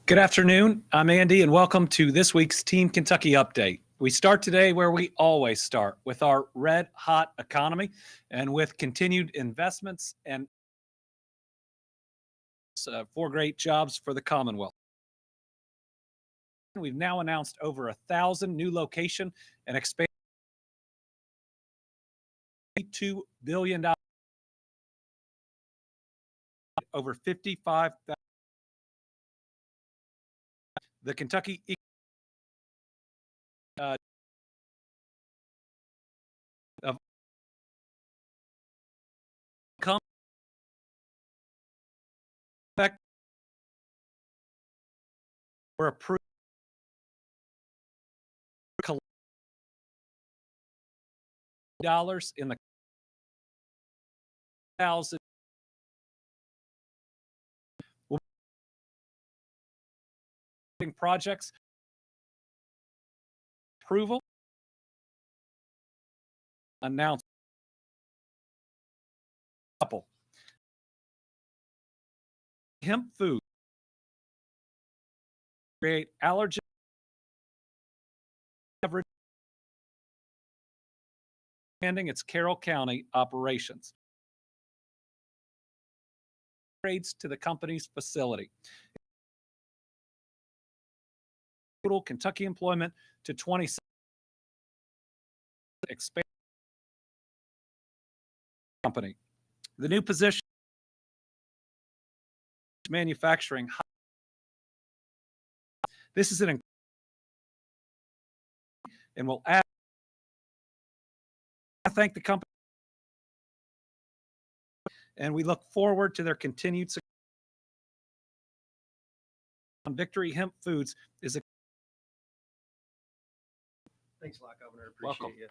Good afternoon. I'm Andy, and welcome to this week's Team Kentucky Update. We start today where we always start, with our red-hot economy and with continued investments and four great jobs for the Commonwealth. We've now announced over 1,000 new location and expand $2 billion, over 55,000. The Kentucky of come back were approved dollars in the thousand projects approval announced couple hemp food create allergen beverage expanding its Carroll County operations. Trades to the company's facility. Total Kentucky employment to 27. Expand company. The new position manufacturing. This is an and will add. I thank the company and we look forward to their continued success. Victory Hemp Foods is a Thanks a lot, Governor. Appreciate welcome. you.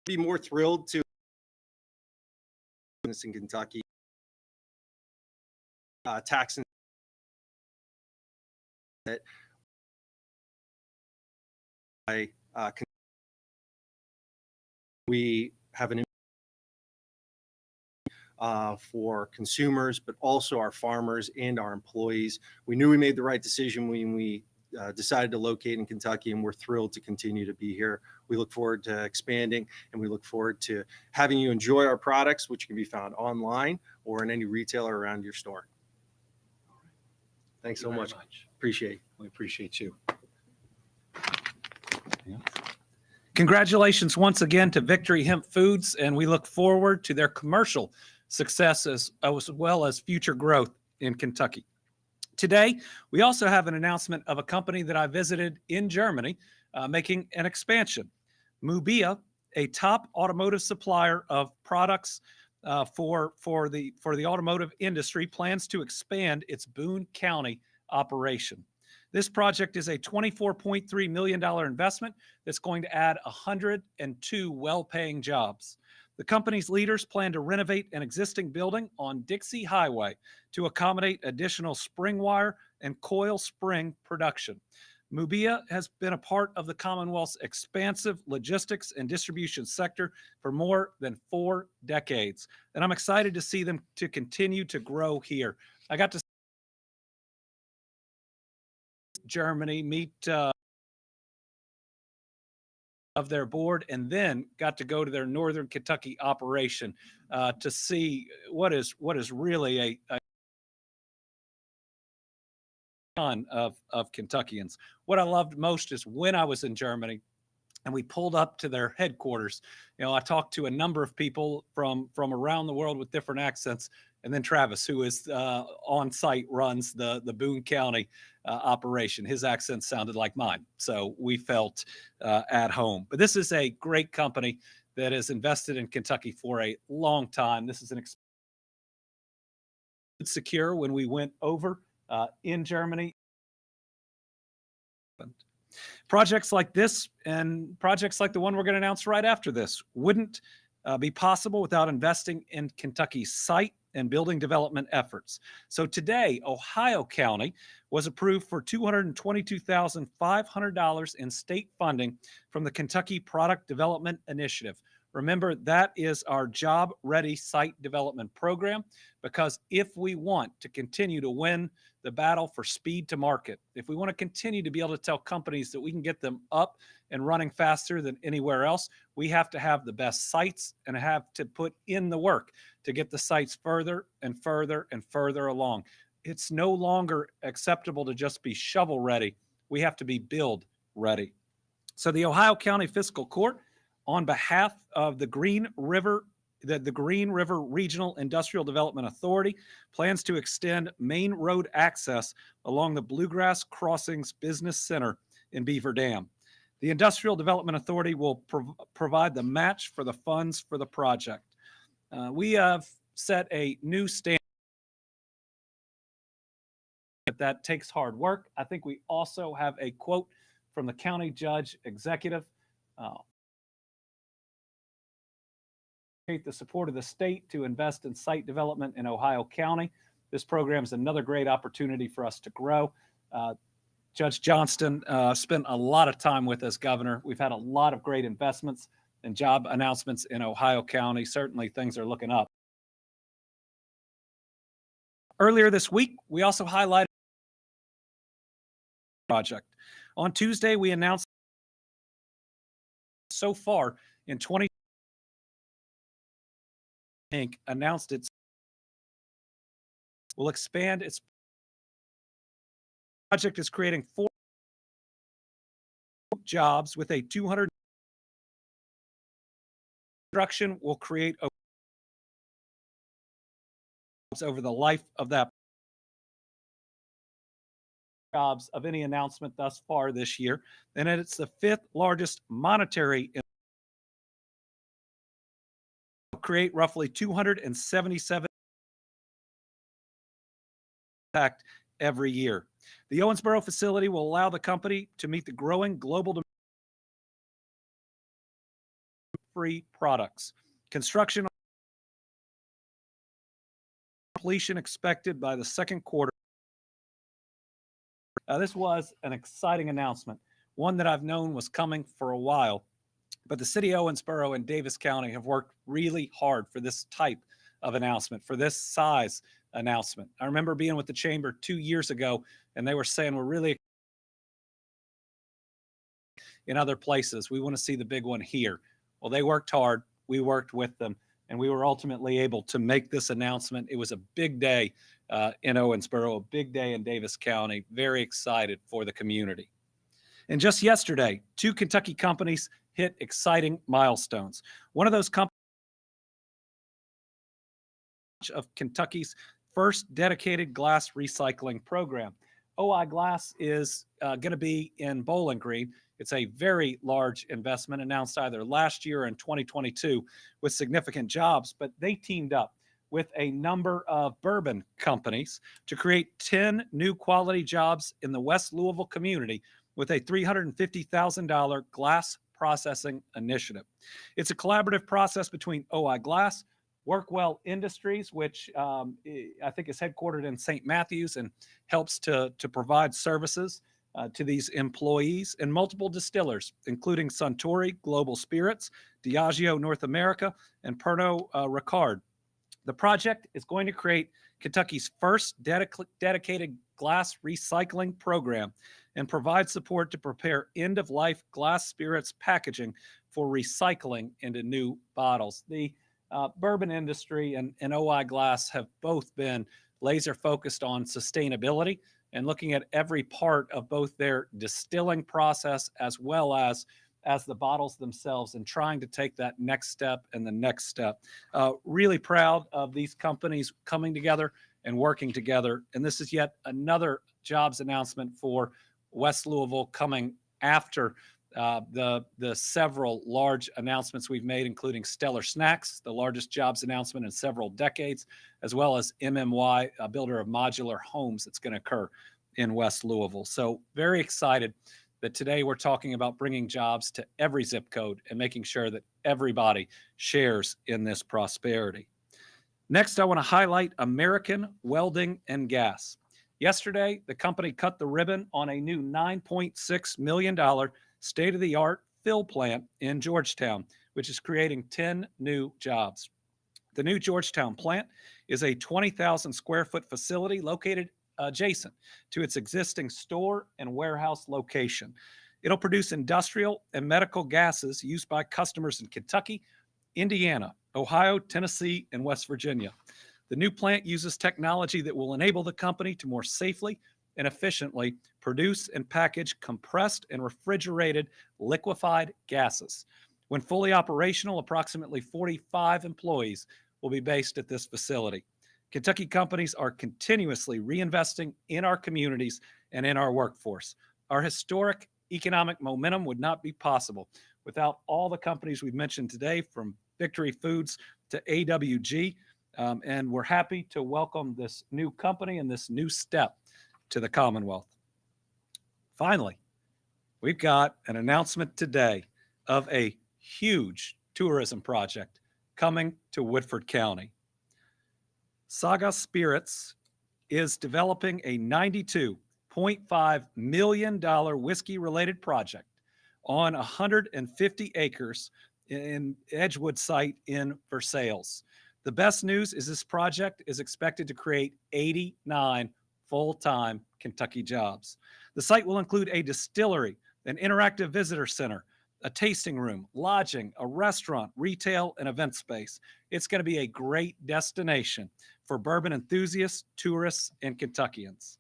Be more thrilled to in Kentucky. Tax that we have an for consumers, but also our farmers and our employees. We knew we made the right decision when we decided to locate in Kentucky, and we're thrilled to continue to be here. We look forward to expanding, and we look forward to having you enjoy our products, which can be found online or in any retailer around your store. Thanks so much. Appreciate it. We appreciate you. Yeah. Congratulations once again to Victory Hemp Foods, and we look forward to their commercial success as well as future growth in Kentucky. Today, we also have an announcement of a company that I visited in Germany, making an expansion. Mubea, a top automotive supplier of products for the automotive industry, plans to expand its Boone County operation. This project is a $24.3 million investment that's going to add 102 well-paying jobs. The company's leaders plan to renovate an existing building on Dixie Highway to accommodate additional spring wire and coil spring production. Mubea has been a part of the Commonwealth's expansive logistics and distribution sector for more than 4 decades, and I'm excited to see them to continue to grow here. I got to Germany, meet of their board, and then got to go to their Northern Kentucky operation to see what is really a ton of Kentuckians. What I loved most is when I was in Germany and we pulled up to their headquarters. I talked to a number of people from around the world with different accents, and then Travis, who is on site, runs the Boone County operation. His accent sounded like mine, so we felt at home. But this is a great company that has invested in Kentucky for a long time. This is an secure when we went over in Germany. Projects like this and projects like the one we're going to announce right after this wouldn't be possible without investing in Kentucky's site and building development efforts. So today, Ohio County was approved for $222,500 in state funding from the Kentucky Product Development Initiative. Remember, that is our Job Ready Site Development Program, because if we want to continue to win the battle for speed to market, if we want to continue to be able to tell companies that we can get them up and running faster than anywhere else, we have to have the best sites and have to put in the work to get the sites further and further and further along. It's no longer acceptable to just be shovel ready. We have to be build ready. So the Ohio County Fiscal Court, on behalf of the Green River Regional Industrial Development Authority, plans to extend main road access along the Bluegrass Crossings Business Center in Beaver Dam. The Industrial Development Authority will provide the match for the funds for the project. We have set a new standard that takes hard work. I think we also have a quote from the county judge executive. The support of the state to invest in site development in Ohio County. This program is another great opportunity for us to grow. Judge Johnston spent a lot of time with us, Governor. We've had a lot of great investments and job announcements in Ohio County. Certainly things are looking up. Earlier this week, we also highlighted the project. On Tuesday, we announced so far in 2020, Inc. announced its will expand its project is creating 4 jobs with a 200 construction will create over the life of that jobs of any announcement thus far this year, and it's the 5th largest monetary create roughly 277 impact every year. The Owensboro facility will allow the company to meet the growing global demand for free products. Construction completion expected by the second quarter. This was an exciting announcement, one that I've known was coming for a while, but the city of Owensboro and Davis County have worked really hard for this type of announcement, for this size announcement. I remember being with the chamber 2 years ago, and they were saying we're really in other places. We want to see the big one here. Well, they worked hard. We worked with them, and we were ultimately able to make this announcement. It was a big day in Owensboro, a big day in Davis County. Very excited for the community. And just yesterday, 2 Kentucky companies hit exciting milestones. One of those companies of Kentucky's first dedicated glass recycling program. OI Glass is going to be in Bowling Green. It's a very large investment announced either last year or in 2022 with significant jobs, but they teamed up with a number of bourbon companies to create 10 new quality jobs in the West Louisville community with a $350,000 glass processing initiative. It's a collaborative process between OI Glass, Workwell Industries, which I think is headquartered in St. Matthews and helps to provide services to these employees, and multiple distillers, including Suntory Global Spirits, Diageo North America, and Pernod Ricard. The project is going to create Kentucky's first dedicated glass recycling program and provide support to prepare end-of-life glass spirits packaging for recycling into new bottles. The bourbon industry and OI Glass have both been laser focused on sustainability and looking at every part of both their distilling process as well as the bottles themselves and trying to take that next step and the next step. Really proud of these companies coming together and working together. And this is yet another jobs announcement for West Louisville coming after the several large announcements we've made, including Stellar Snacks, the largest jobs announcement in several decades, as well as MMY, a builder of modular homes that's going to occur in West Louisville. So very excited that today we're talking about bringing jobs to every zip code and making sure that everybody shares in this prosperity. Next, I want to highlight American Welding and Gas. Yesterday, the company cut the ribbon on a new $9.6 million state-of-the-art fill plant in Georgetown, which is creating 10 new jobs. The new Georgetown plant is a 20,000 square foot facility located adjacent to its existing store and warehouse location. It'll produce industrial and medical gases used by customers in Kentucky, Indiana, Ohio, Tennessee, and West Virginia. The new plant uses technology that will enable the company to more safely and efficiently produce and package compressed and refrigerated liquefied gases. When fully operational, approximately 45 employees will be based at this facility. Kentucky companies are continuously reinvesting in our communities and in our workforce. Our historic economic momentum would not be possible without all the companies we've mentioned today, from Victory Foods to AWG. And we're happy to welcome this new company and this new step to the Commonwealth. Finally, we've got an announcement today of a huge tourism project coming to Woodford County. Saga Spirits is developing a $92.5 million whiskey-related project on 150 acres in Edgewood site in Versailles. The best news is this project is expected to create 89 full-time Kentucky jobs. The site will include a distillery, an interactive visitor center, a tasting room, lodging, a restaurant, retail, and event space. It's going to be a great destination for bourbon enthusiasts, tourists, and Kentuckians.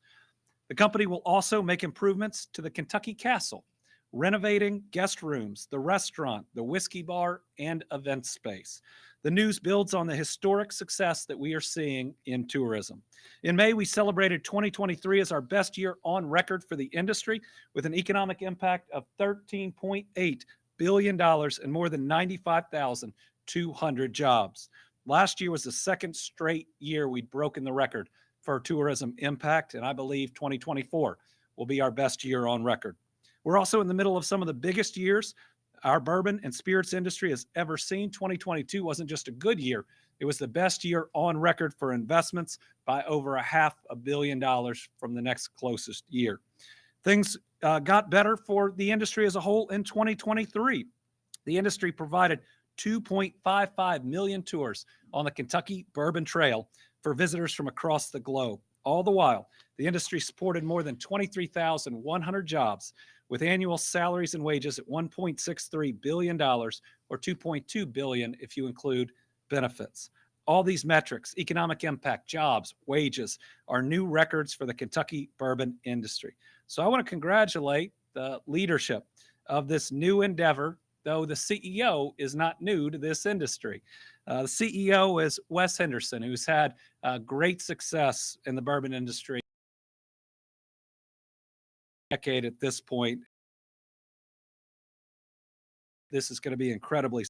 The company will also make improvements to the Kentucky Castle, renovating guest rooms, the restaurant, the whiskey bar, and event space. The news builds on the historic success that we are seeing in tourism. In May, we celebrated 2023 as our best year on record for the industry, with an economic impact of $13.8 billion and more than 95,200 jobs. Last year was the second straight year we'd broken the record for tourism impact, and I believe 2024 will be our best year on record. We're also in the middle of some of the biggest years our bourbon and spirits industry has ever seen. 2022 wasn't just a good year, it was the best year on record for investments by over $500 million from the next closest year. Things got better for the industry as a whole in 2023. The industry provided 2.55 million tours on the Kentucky Bourbon Trail for visitors from across the globe. All the while, the industry supported more than 23,100 jobs, with annual salaries and wages at $1.63 billion, or $2.2 billion if you include benefits. All these metrics, economic impact, jobs, wages, are new records for the Kentucky bourbon industry. So I want to congratulate the leadership of this new endeavor, though the CEO is not new to this industry. The CEO is Wes Henderson, who's had great success in the bourbon industry decade at this point. This is going to be incredibly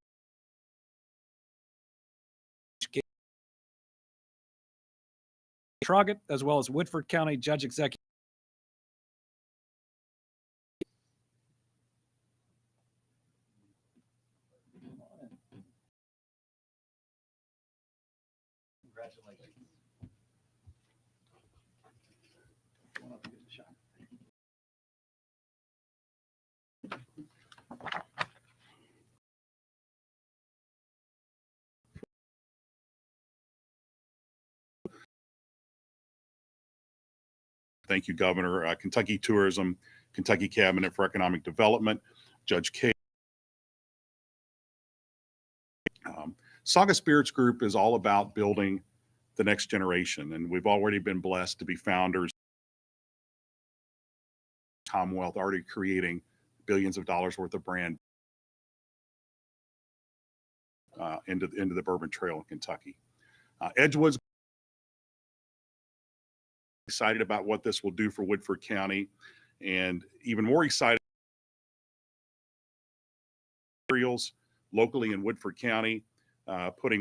Troggett, as well as Woodford County Judge Executive. Congratulations. Thank you, Governor. Kentucky Tourism, Kentucky Cabinet for Economic Development, Judge K. Saga Spirits Group is all about building the next generation, and we've already been blessed to be founders. Commonwealth already creating billions of dollars worth of brand into the Bourbon Trail in Kentucky. Edgewood's excited about what this will do for Woodford County, and even more excited materials locally in Woodford County, putting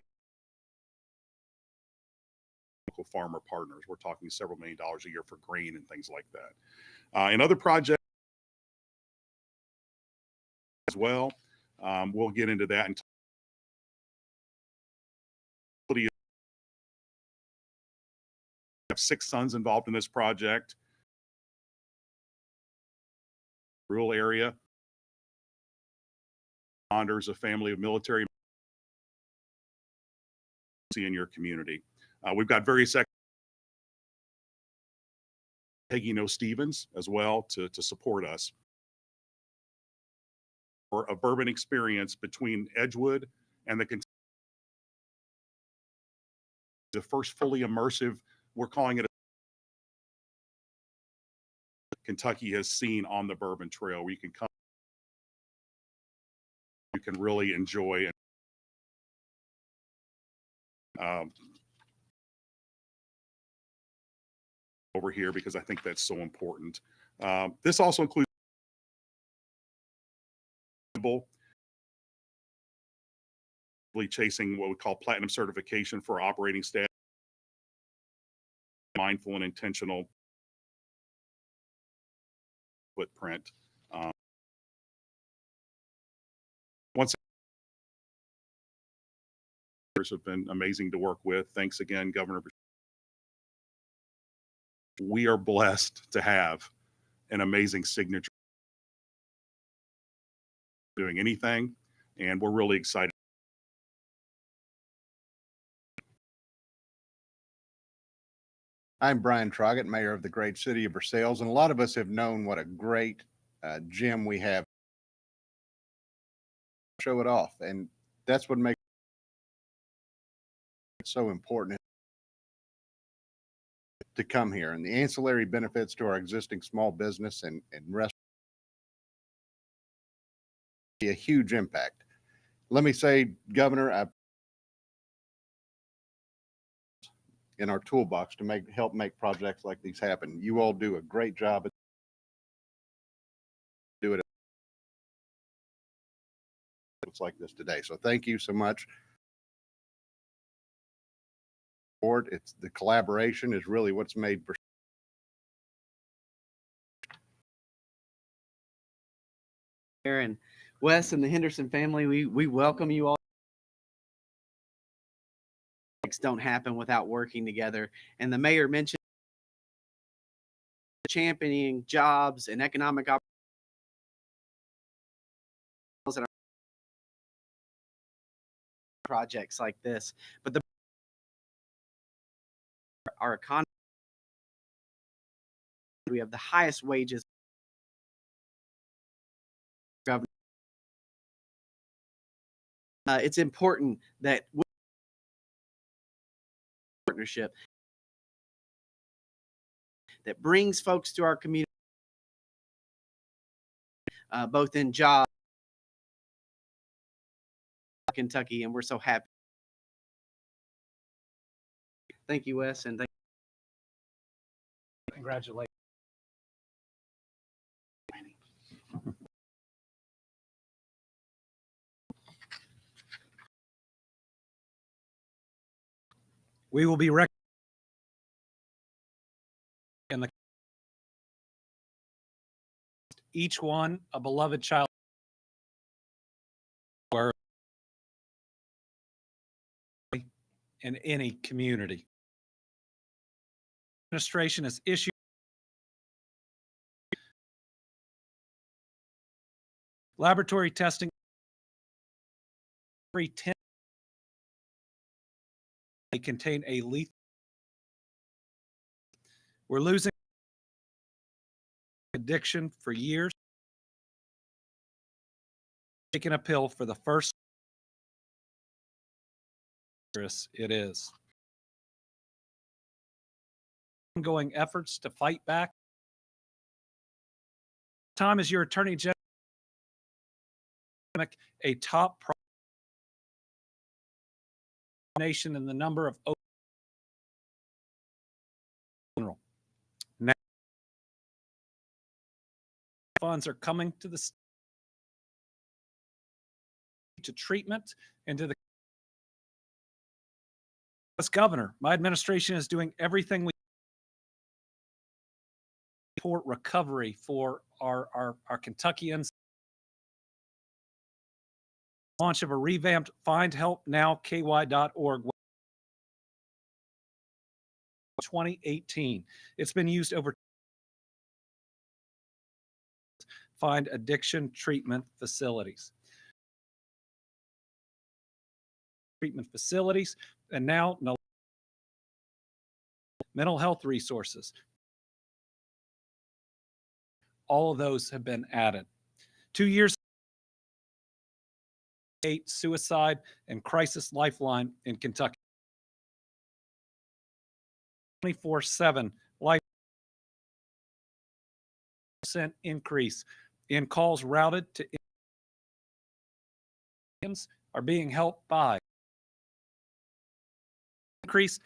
local farmer partners. We're talking several $1 million a year for grain and things like that. And other projects as well. We'll get into that. And we have 6 sons involved in this project. Rural area. honors a family of military in your community. We've got various Peggy No Stevens as well to support us. For a bourbon experience between Edgewood and the first fully immersive, we're calling it Kentucky has seen on the Bourbon Trail, where you can come, you can really enjoy over here, because I think that's so important. This also includes chasing what we call platinum certification for operating staff, mindful and intentional footprint. Once have been amazing to work with. Thanks again, Governor. We are blessed to have an amazing signature doing anything, and we're really excited. I'm Brian Troggett, mayor of the great city of Versailles, and a lot of us have known what a great gym we have. Show it off, and that's what makes it so important to come here. And the ancillary benefits to our existing small business and restaurant be a huge impact. Let me say, Governor, in our toolbox to help make projects like these happen. You all do a great job at do it. It's like this today. So thank you so much. It's the collaboration is really what's made for and Wes and the Henderson family. We welcome you all. Don't happen without working together. And the mayor mentioned championing jobs and economic opportunities and projects like this. But our economy, we have the highest wages. Governor, it's important that partnership that brings folks to our community, both in jobs, Kentucky, and we're so happy. Thank you, Wes, and Congratulations. We will be in the each one a beloved child in any community. Administration has issued laboratory testing every 10 they contain a lethal. We're losing addiction for years. Taking a pill for the first it is. Ongoing efforts to fight back. Time as your Attorney General, a top nation in the number of general. Now, funds are coming to the to treatment and to the as governor. My administration is doing everything we support recovery for our Kentuckians. Launch of a revamped findhelpnowky.org 2018. It's been used over find addiction treatment facilities. treatment facilities, and now mental health resources. All of those have been added. 2 years 8 suicide and crisis lifeline in Kentucky. 24/7 life percent increase in calls routed to are being helped by increase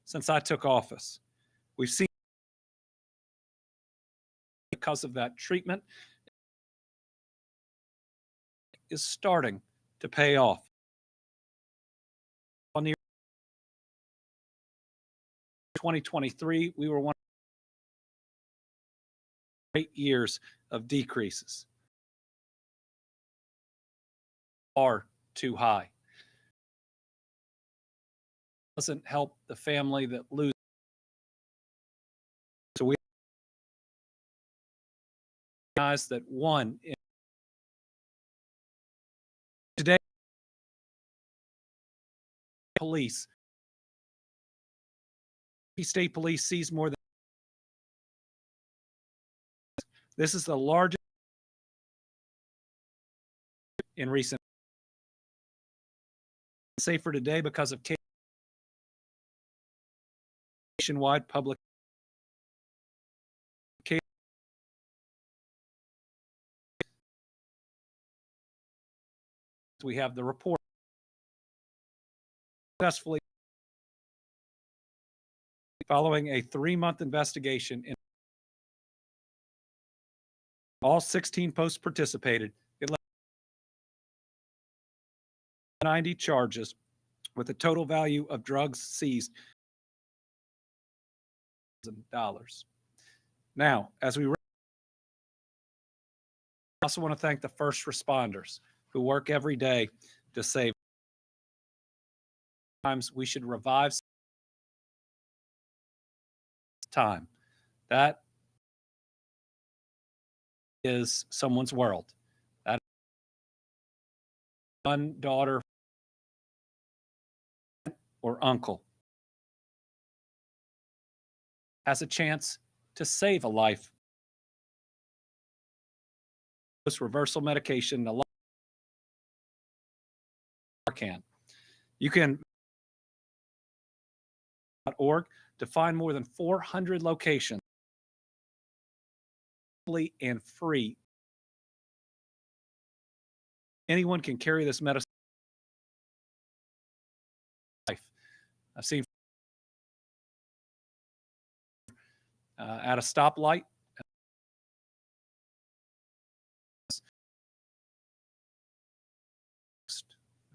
since I took office. We've seen because of that treatment is starting to pay off. On the 2023, we were one of 8 years of decreases. Are too high. Doesn't help the family that loses. So we recognize that one today police state police sees more than this is the largest in recent safer today because of nationwide public we have the report successfully following a 3-month investigation in all 16 posts participated. It led to 90 charges with a total value of drugs seized $1,000. Now, as we also want to thank the first responders who work every day to save. Times we should revive time. That is someone's world. That son, daughter, or uncle has a chance to save a life. This reversal medication, Narcan. You can .org to find more than 400 locations and free. Anyone can carry this medicine. I've seen at a stoplight.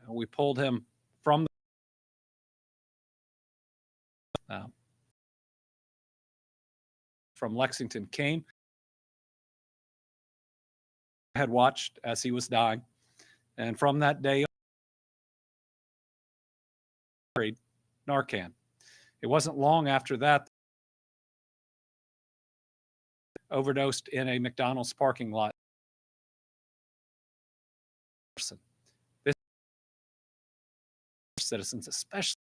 We pulled him from Lexington came. I had watched as he was dying, and from that day on, Narcan. It wasn't long after that overdosed in a McDonald's parking lot. This citizens, especially,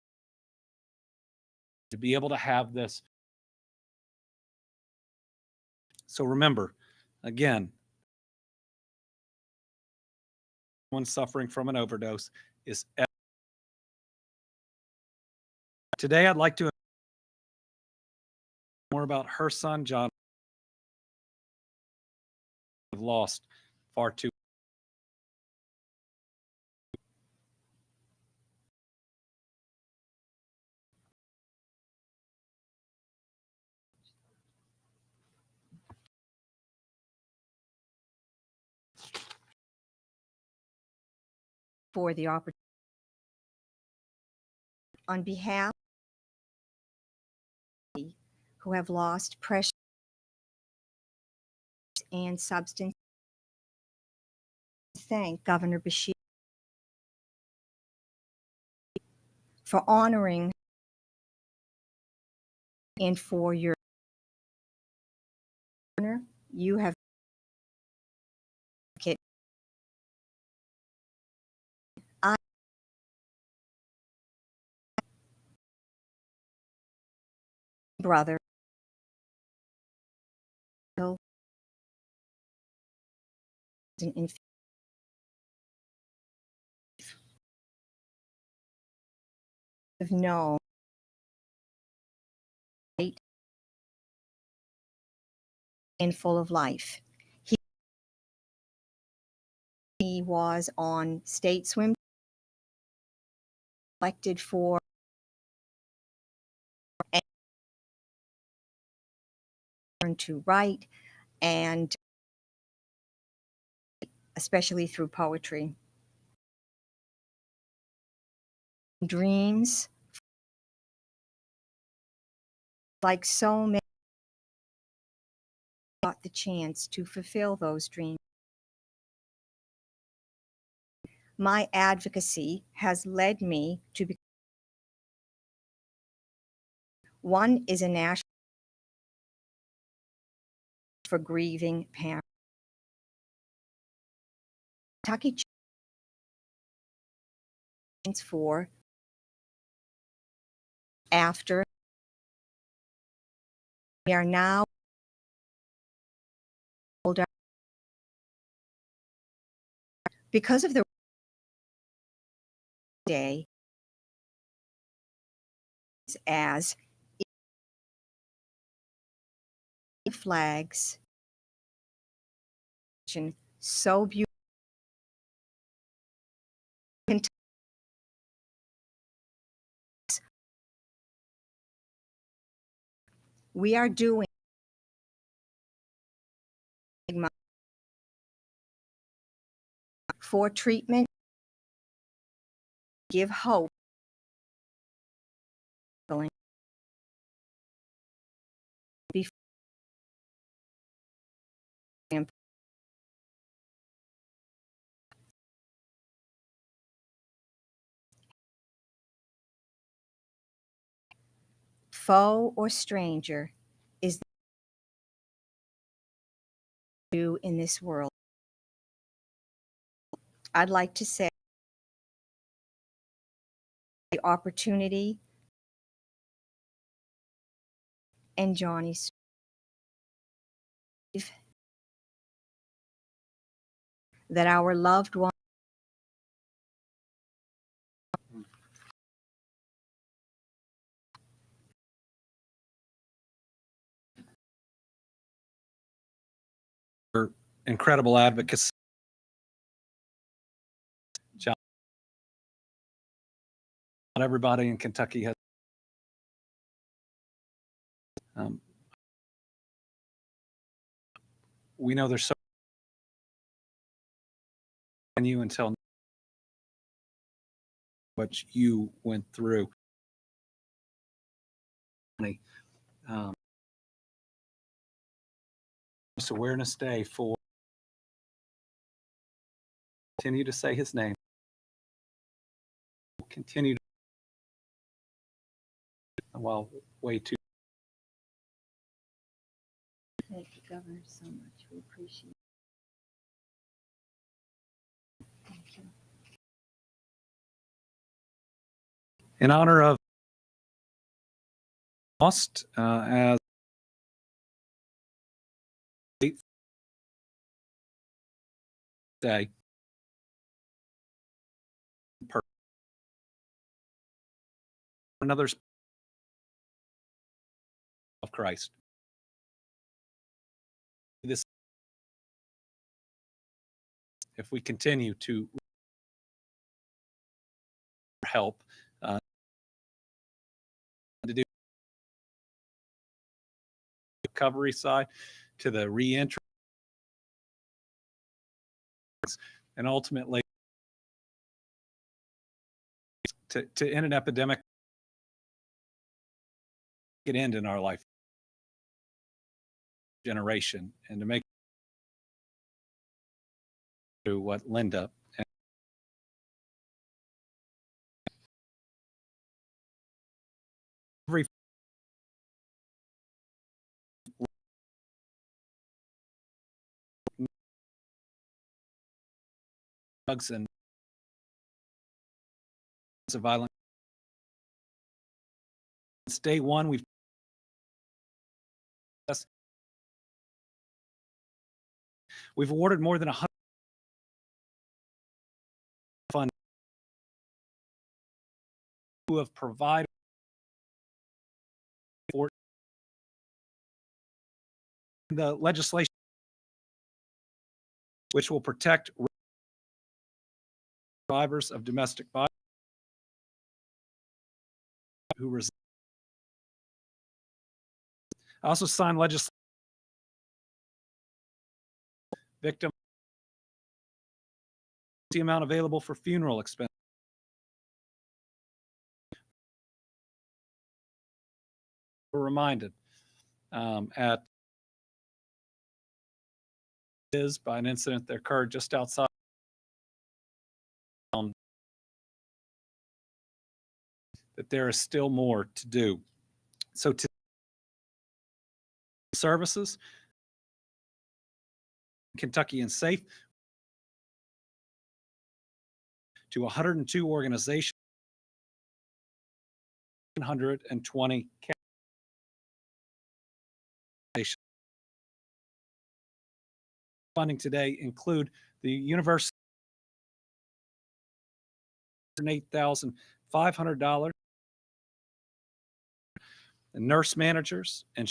to be able to have this. So remember, again, one suffering from an overdose is. Today, I'd like to more about her son, John. Have lost far too. For the opportunity. On behalf who have lost precious and substance, thank Governor Beshear for honoring and for your honor you have brother in have known right and full of life. He was on state swim, elected for and to write, and especially through poetry. Dreams, like so many, got the chance to fulfill those dreams. My advocacy has led me to be one is a national for grieving parents. Kentucky for after we are now older because of the day as flags so beautiful. We are doing for treatment, give hope. Foe or stranger is do in this world. I'd like to say the opportunity and Johnny's that our loved one Incredible advocacy. John, not everybody in Kentucky has. We know there's so many you until what you went through. It's Awareness Day for continue to say his name. Continue to well, way too. Thank you, Governor, so much. We appreciate it. Thank you. In honor of lost as day another of Christ. This if we continue to help to do recovery side to the reentry and ultimately to end an epidemic it end in our life generation and to make to what Linda and every drugs and violence. It's day one. We've We've awarded more than 100 funds who have provided for the legislation which will protect survivors of domestic violence who resist. I also signed legislation victim the amount available for funeral expenses. We're reminded at is by an incident that occurred just outside that there is still more to do. So to services, Kentucky and Safe, to 102 organizations, 120 organizations. Funding today include the University $8,500, the nurse managers and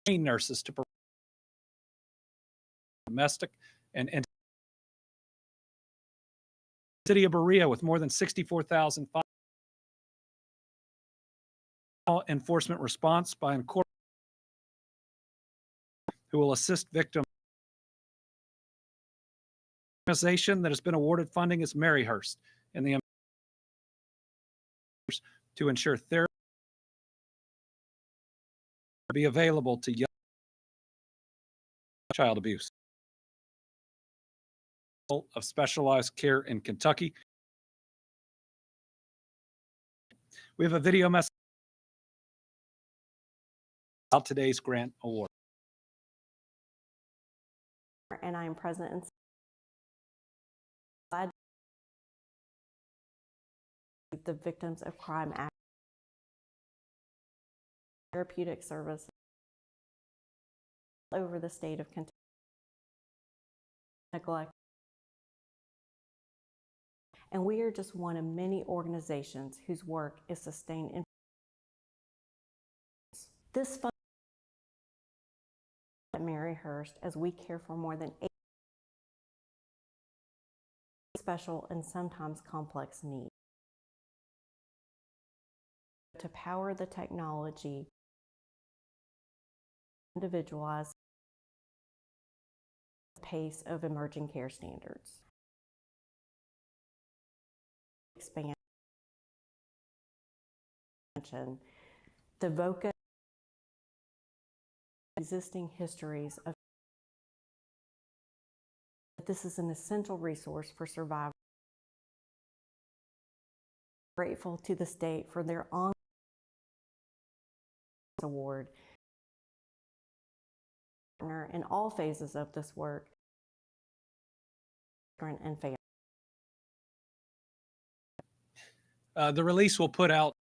trained nurses to provide domestic and city of Berea with more than 64,000 enforcement response by incorporating who will assist victims. Organization that has been awarded funding is Maryhurst and the to ensure therapy be available to young child abuse of specialized care in Kentucky. We have a video message about today's grant award. And I am president and glad the Victims of Crime Act therapeutic service over the state of Kentucky. Neglect. And we are just one of many organizations whose work is sustained in this fund at Maryhurst as we care for more than 8 special and sometimes complex needs. To power the technology, individualize the pace of emerging care standards. Expand the VOCA existing histories of this is an essential resource for survivors. Grateful to the state for their on award in all phases of this work and family. The release will put out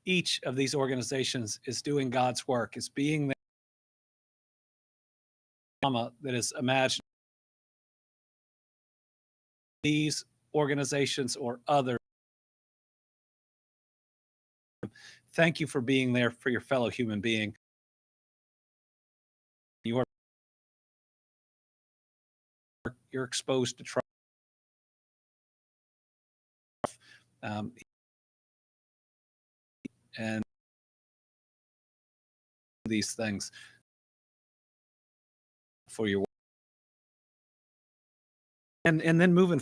each of these organizations is doing God's work, is being the trauma that is imagined. These organizations or others. Thank you for being there for your fellow human being. You're exposed to trauma. And these things for your work. And then moving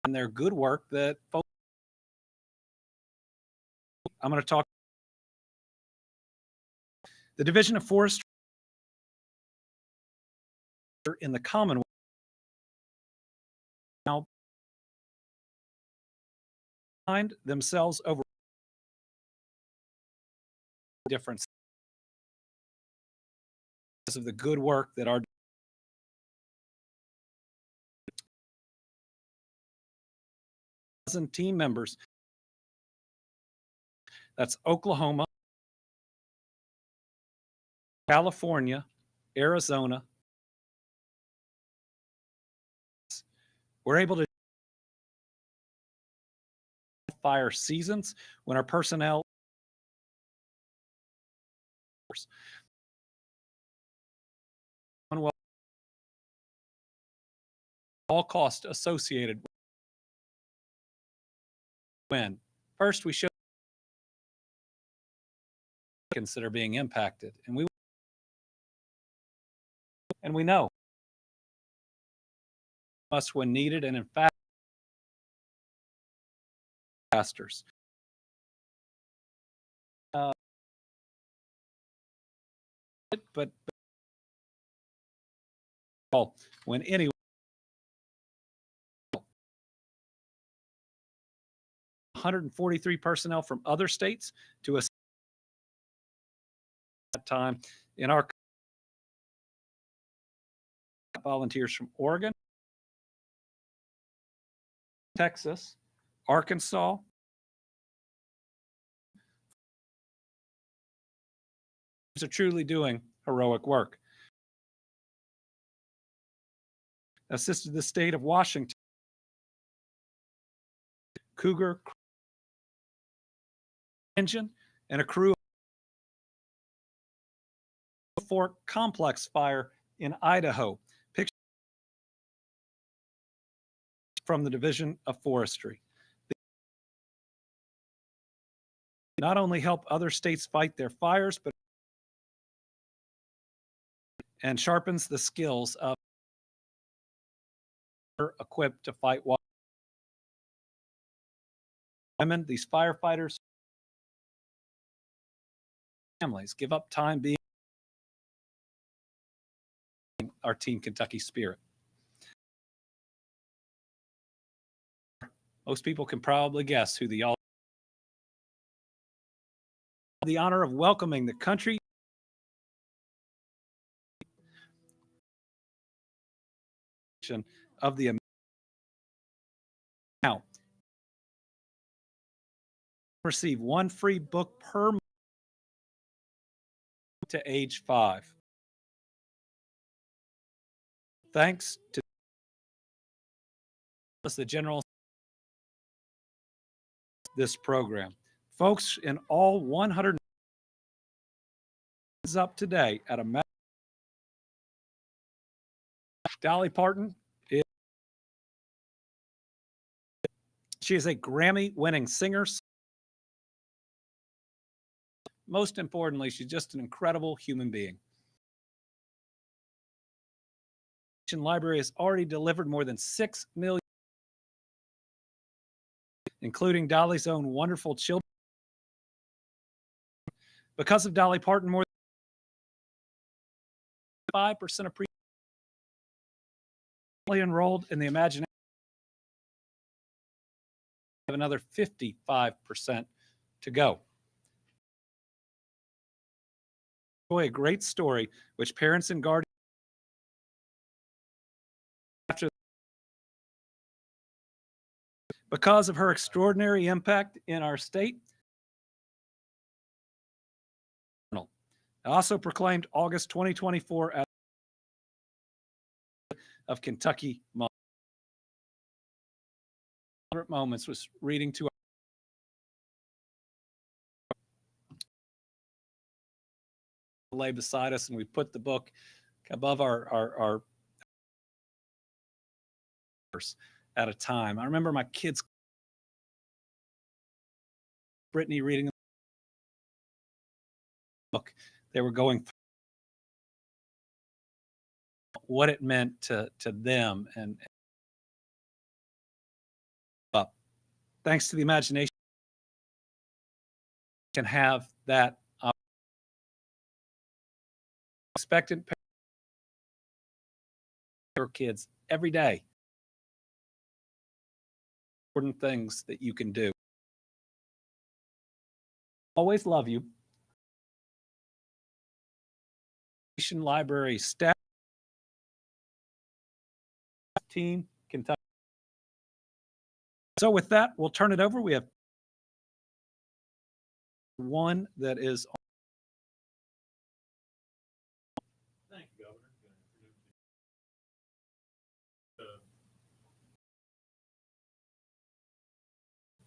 and their good work that folks I'm going to talk the Division of Forestry in the Commonwealth now find themselves over difference because of the good work that our team members. That's Oklahoma, California, Arizona. We're able to fire seasons when our personnel all costs associated with when. First, we show consider being impacted, and we know us when needed, and in fact, disasters. But when anyone 143 personnel from other states to a time in our volunteers from Oregon, Texas, Arkansas, are truly doing heroic work. Assisted the state of Washington, Cougar engine, and a crew Fork complex fire in Idaho. Picture from the Division of Forestry. They not only help other states fight their fires, but and sharpens the skills of equipped to fight women. These firefighters families give up time being our Team Kentucky spirit. Most people can probably guess who the honor of welcoming the country of the now receive one free book per month to age 5. Thanks to the general this program. Folks in all 100 is up today at a Dolly Parton. She is a Grammy-winning singer. Most importantly, she's just an incredible human being. The library has already delivered more than 6 million, including Dolly's own wonderful children. Because of Dolly Parton, more than 5% of enrolled in the Imagination have another 55% to go. A great story which parents and guardians after because of her extraordinary impact in our state. Also proclaimed August 2024 as of Kentucky moments was reading to lay beside us, and we put the book above our at a time. I remember my kids, Brittany, reading the book. They were going through what it meant to them, and thanks to the imagination, can have that expectant your kids every day. Important things that you can do. Always love you. Library staff, team, Kentucky So with that, we'll turn it over. We have one that is. Thank you, Governor.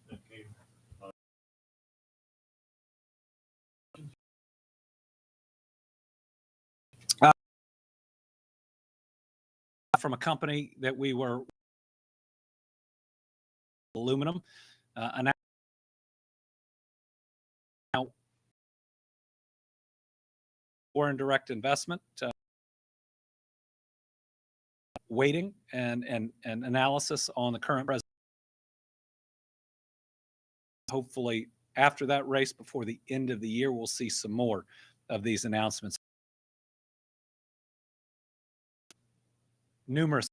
That came, From a company that we were aluminum, an now foreign direct investment, waiting and analysis on the current president. Hopefully, after that race, before the end of the year, we'll see some more of these announcements. Numerous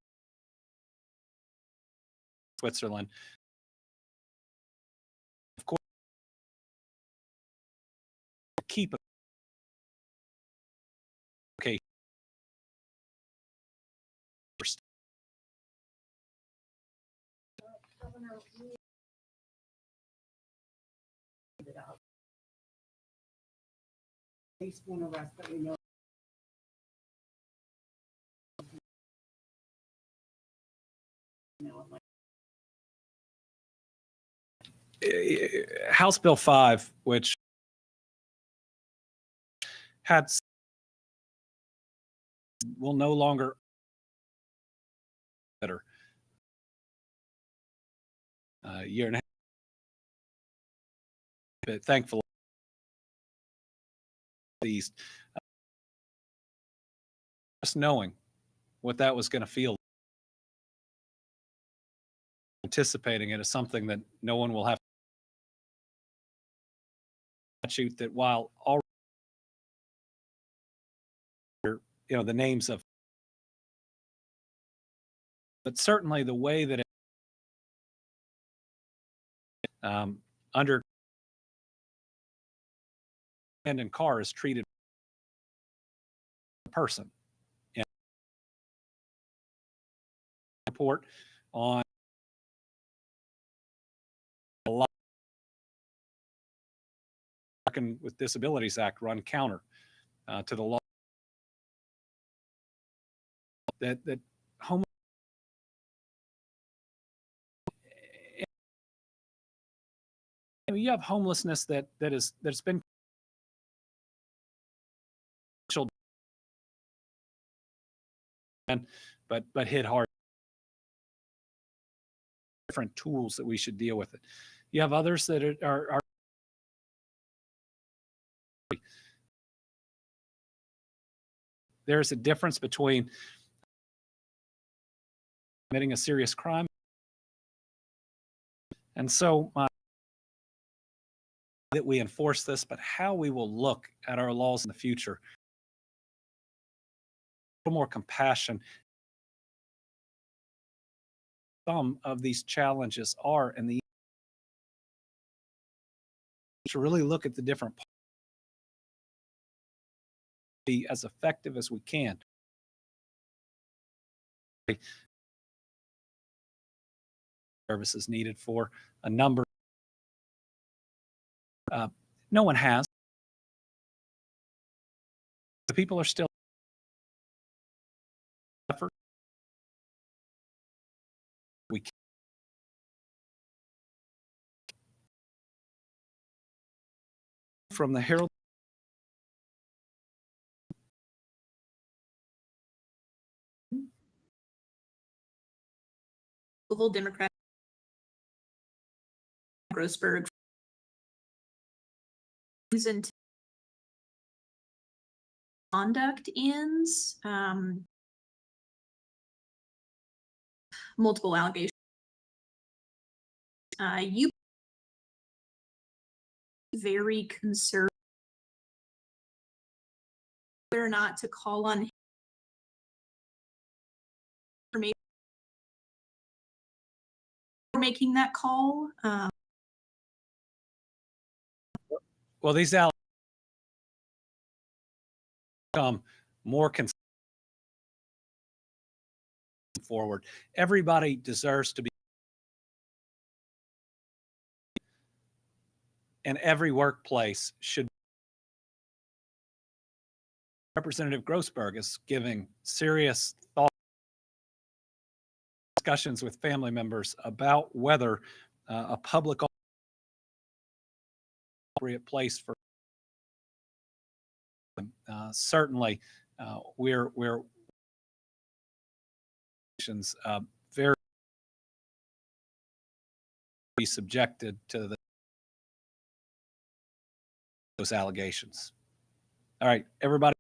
Switzerland. Of course, keep okay. One of us that we know. House Bill 5, which had will no longer better year and a half. But thankfully, these just knowing what that was going to feel, anticipating it is something that no one will have to shoot. That while all the names of, but certainly the way that it under and car is treated a person. And report on a lot with Disabilities Act run counter to the law that home. I mean, you have homelessness that's been but hit hard. Different tools that we should deal with it. You have others that are there's a difference between committing a serious crime, and so that we enforce this, but how we will look at our laws in the future. A little more compassion. Some of these challenges are, and the to really look at the different be as effective as we can. Services needed for a number. No one has. The people are still effort. We can. From the Herald. Louisville Democrat Grossberg into conduct ends, multiple allegations. You very conservative whether or not to call on him for making that call. Well, these become more consistent forward. Everybody deserves to be and every workplace should. Representative Grossberg is giving serious thought discussions with family members about whether a public appropriate place for certainly we're very be subjected to those allegations. All right, everybody.